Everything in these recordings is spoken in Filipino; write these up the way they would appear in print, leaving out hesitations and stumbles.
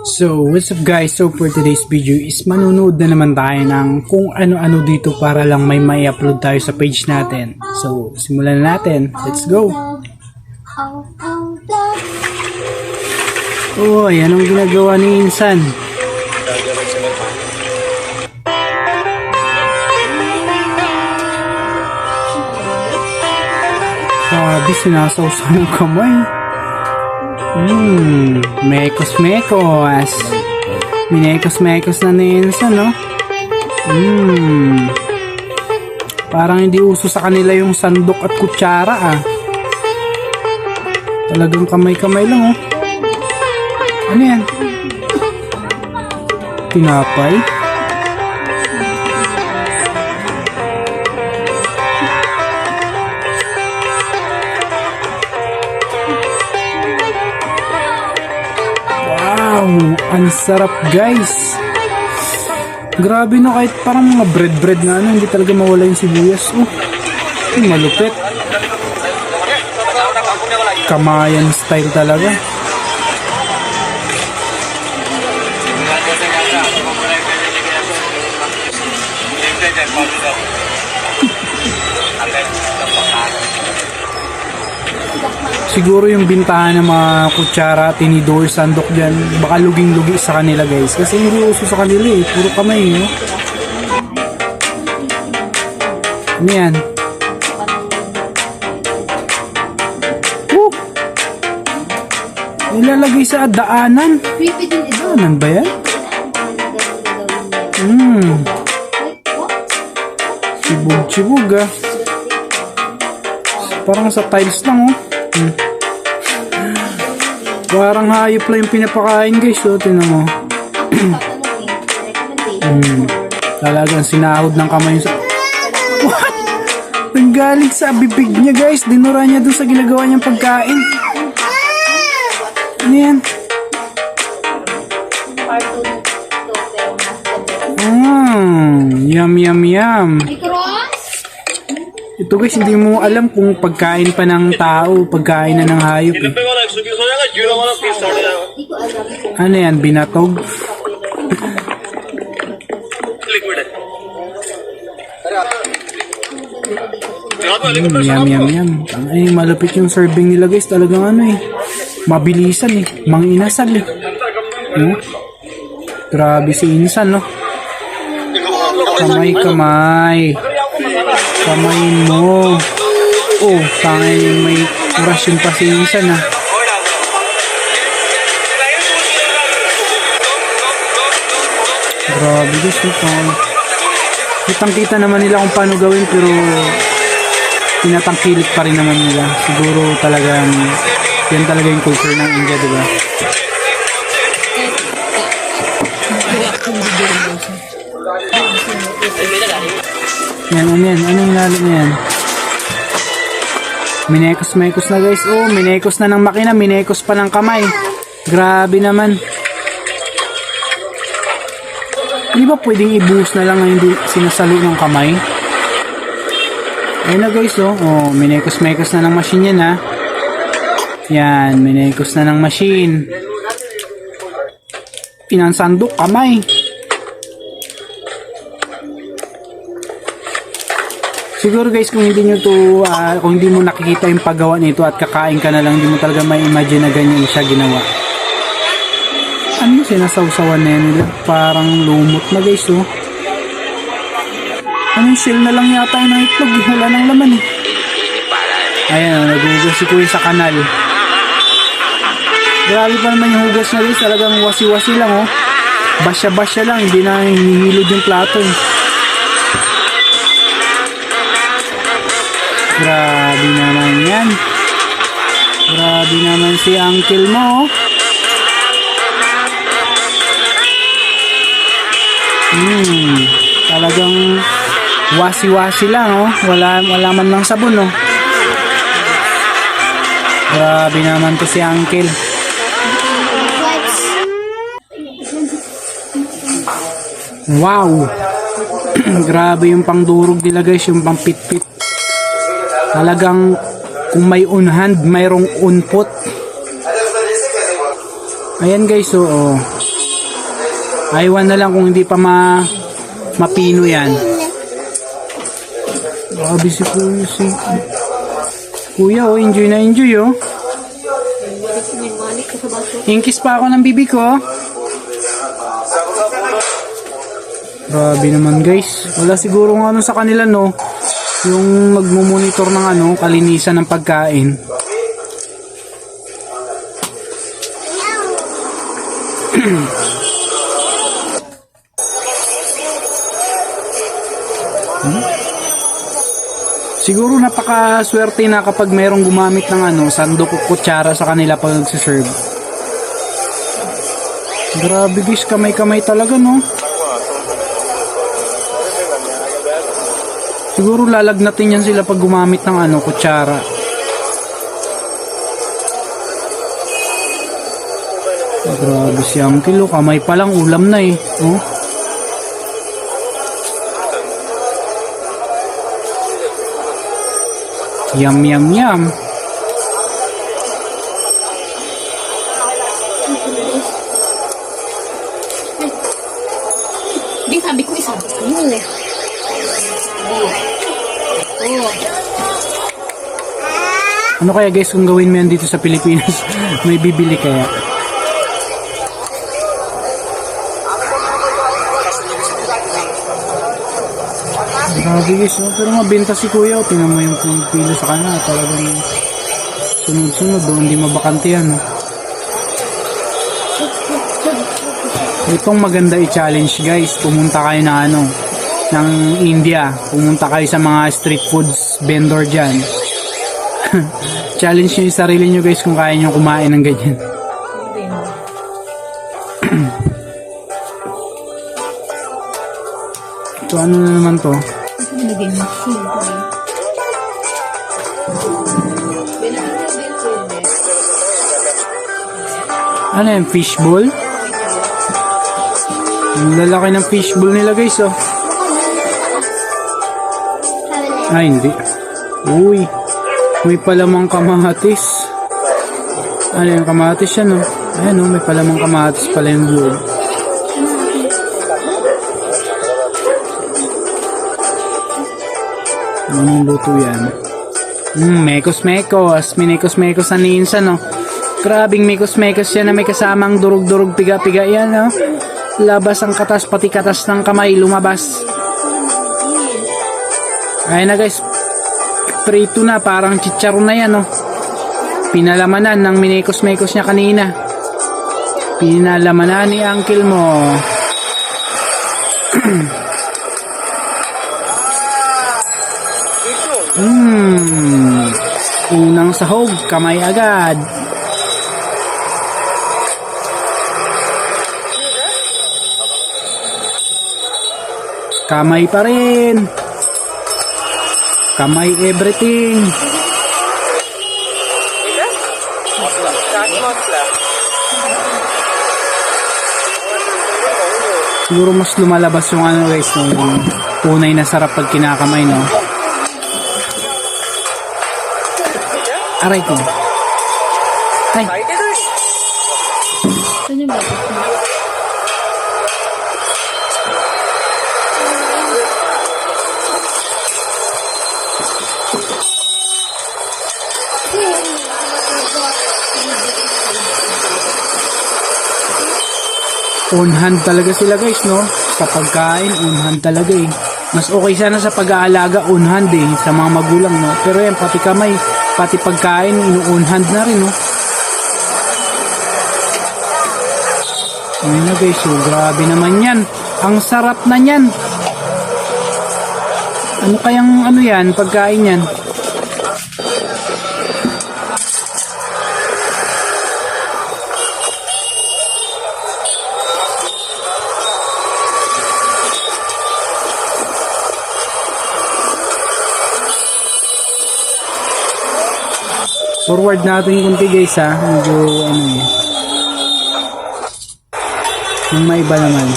So, what's up guys? So, for today's video is manunood na naman tayo ng kung ano-ano dito para lang may upload tayo sa page natin. So, simulan na natin. Let's go! Oh, ayan ang ginagawa ni Insan. Sabi, sinasawsaw ng kamay. Mekos-mekos. Minekos-mekos na ni Insan, no? Parang hindi uso sa kanila yung sandok at kutsara, ah. Talagang kamay-kamay lang, oh. Ano yan? Tinapay? Wow! Ang sarap, guys! Grabe, no, kahit parang mga bread na ano, hindi talaga mawala yung sibuyas. Oh, malupit. Kamayan style talaga. Siguro yung bintahan ng mga kutsara, tinidor, sandok dyan, baka luging-lugi sa kanila, guys. Kasi hindi uso sa kanila, eh. Puro kamay, no? Ano yan? Nilalagay sa daanan. Daanan ba yan? Sibug-sibug, ah. Parang sa tiles lang, oh. Parang hayop lang yung pinapakain, guys, oh. Tingnan mo. Talagang sinahod ng kamay sa... What? Nanggaling sa bibig niya, guys. Dinura niya dun sa ginagawa niyang pagkain. Ano yan? Yum, yum, yum. Ito, guys, hindi mo alam kung pagkain pa ng tao, pagkain na ng hayop, eh. Ano yan? Binatog? Yum, yum, yum. Ay, malapit yung serving nila, guys. Talagang ano, eh. Mabilisan, eh. Manginasal, eh. Grabe si Insan, no? Kamay. Kamayin mo. Oh, tangay may orasyon pa si Insan, ah. Grabe, guys, ito. Kitang-kita naman nila kung paano gawin, pero tinatangkilik pa rin naman nila. Siguro talagang yan talaga yung culture ng India, diba? Yan, ano yan? Anong lalo na yan? Minekos-mekos na, guys. Oh, minekos na ng makina. Minekos pa ng kamay. Grabe naman. Hindi ba pwedeng ibuhos na lang na hindi sinasalo ng kamay? Ayun na, guys, oh. Oh, minekos-mekos na ng machine yan, ha. Yan, minekos na ng machine. Pinansandok, kamay. Siguro, guys, kung hindi nyo to, kung hindi mo nakikita yung paggawa nito at kakain ka na lang, hindi mo talaga may imagine na ganyan siya ginawa. Ano yung sinasawsawan na yan nila? Parang lumot na, guys, oh. Anong shell na lang yata yung itlog? Wala nang laman, eh. Ayan, naghugas si Kuya sa kanal. Grabe pa naman yung hugas na, guys. Talagang wasi-wasi lang, oh. Basya-basya lang, hindi na hinihilod yung plato, eh. Grabe naman yan. Grabe naman si uncle mo, oh. Talagang wasi-wasi lang, oh. Wala man lang sabon, oh. Grabe naman to si uncle. Wow. Grabe yung pangdurog nila, guys, yung pangpitpit. Talagang kung may on hand, mayroong on foot. Ayan, guys, so Aywan na lang kung hindi pa mapino yan. Grabe si Kuya, oh, enjoy na enjoy, oh. Inkis pa ako ng bibi ko. Grabe naman, guys. Wala siguro ng ano sa kanila, no? Yung magmumonitor ng ano, kalinisan ng pagkain. Siguro napakaswerte na kapag mayroong gumamit ng ano, sandok o kutsara sa kanila pag nagsiserve. Grabe guys, kamay-kamay talaga, no? Siguro lalagnatin yan sila pag gumamit ng ano, kutsara. Grabe si Uncle, oh, kamay pa lang, ulam na eh. Oh. Yum, yum, yum. Di sabi ko isa. Ano eh? Oh. Ano kaya guys kung gawin mo yan dito sa Pilipinas? May bibili kaya? Grabe guys, no? Pero mabenta si Kuya, oh. Tingnan mo yung pila sa kanya, talagang sunod-sunod, oh. Hindi mabakante yan, no? Itong maganda i-challenge guys, pumunta kayo na ano, ng India, pumunta kayo sa mga street foods vendor dyan. Challenge nyo yung sarili nyo guys kung kaya nyo kumain ng ganyan. Ito ano na naman to? Ano yan? Fishball? Ang lalaki ng fishball nila guys, oh. Ay, hindi. Uy. May palamang kamatis. Ano yung kamatis yan, oh. Ayan, oh. May palamang kamatis pala yung loob. Anong luto yan? Mekos-mekos. Minekos-mekos na ninsa, no? Grabing mekos-mekos yan na may kasamang durug-durug piga-piga yan, no? Labas ang katas, pati katas ng kamay lumabas. Ayun na guys, prito na, parang chicharon na yan, no? Pinalamanan ng minekos-mekos niya kanina. Pinalamanan ni uncle mo. Unang sahog, kamay agad. Kamay pa rin. Kamay everything. Siguro mas lumalabas yung ano guys, yung tunay na sarap pag kinakamay, no? Aray ko. Ay. Saan yung batas mo? 'On-hand talaga sila guys, no? Sa pagkain, 'on-hand talaga eh. Mas okay sana sa pag-aalaga, 'on-hand eh, sa mga magulang, no? Pero yan, pati kamay, pati pagkain, ino-on-hand na rin, no? Ayun na guys, so grabe naman yan. Ang sarap na yan. Ano kayang ano yan, pagkain yan? Forward natin kunti guys ha. Medyo ano eh. Yung may iba naman.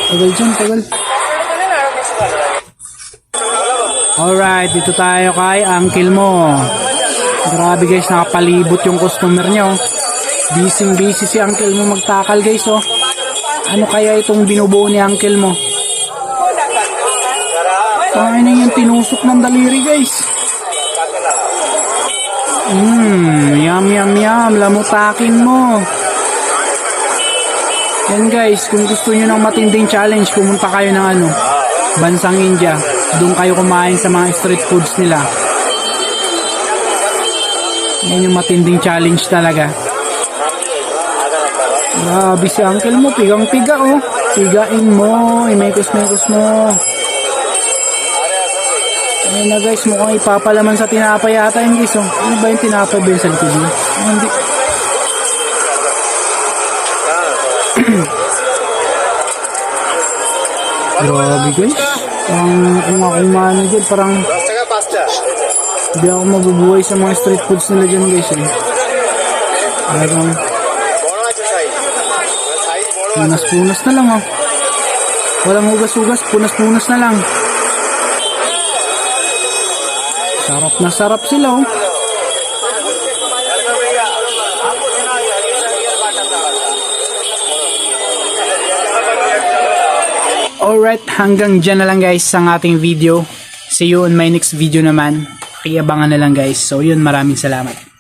Tagal dyan, tagal. Alright, dito tayo kay uncle mo. Grabe guys, nakapalibot yung customer nyo. Busy si uncle mo magtakal guys oh. Ano kaya itong binubuo ni uncle mo? Kain na yung tinusok ng daliri guys. Yum. Lamutakin mo. Yan guys, kung gusto nyo ng matinding challenge, pumunta kayo ng bansang India. Doon kayo kumain sa mga street foods nila. Yan yung matinding challenge talaga. Grabe si uncle mo, pigang-piga oh. Pigain mo, imekos-mekos mo. Ayun na guys, mukhang ipapalaman sa tinapay yata yun guys oh. Ano ba yung tinapay ba yung sa likod mo? Hindi. Grabe guys. Kung ako umano dyan, parang hindi ako mabubuhay sa mga street foods nila dyan guys eh. Parang punas-punas na lang oh. Walang hugas-hugas, punas-punas na lang. Sarap na sarap sila oh. Alright, hanggang dyan na lang guys ang ating video. See you on my next video naman. Pakiabangan na lang guys. So yun, maraming salamat.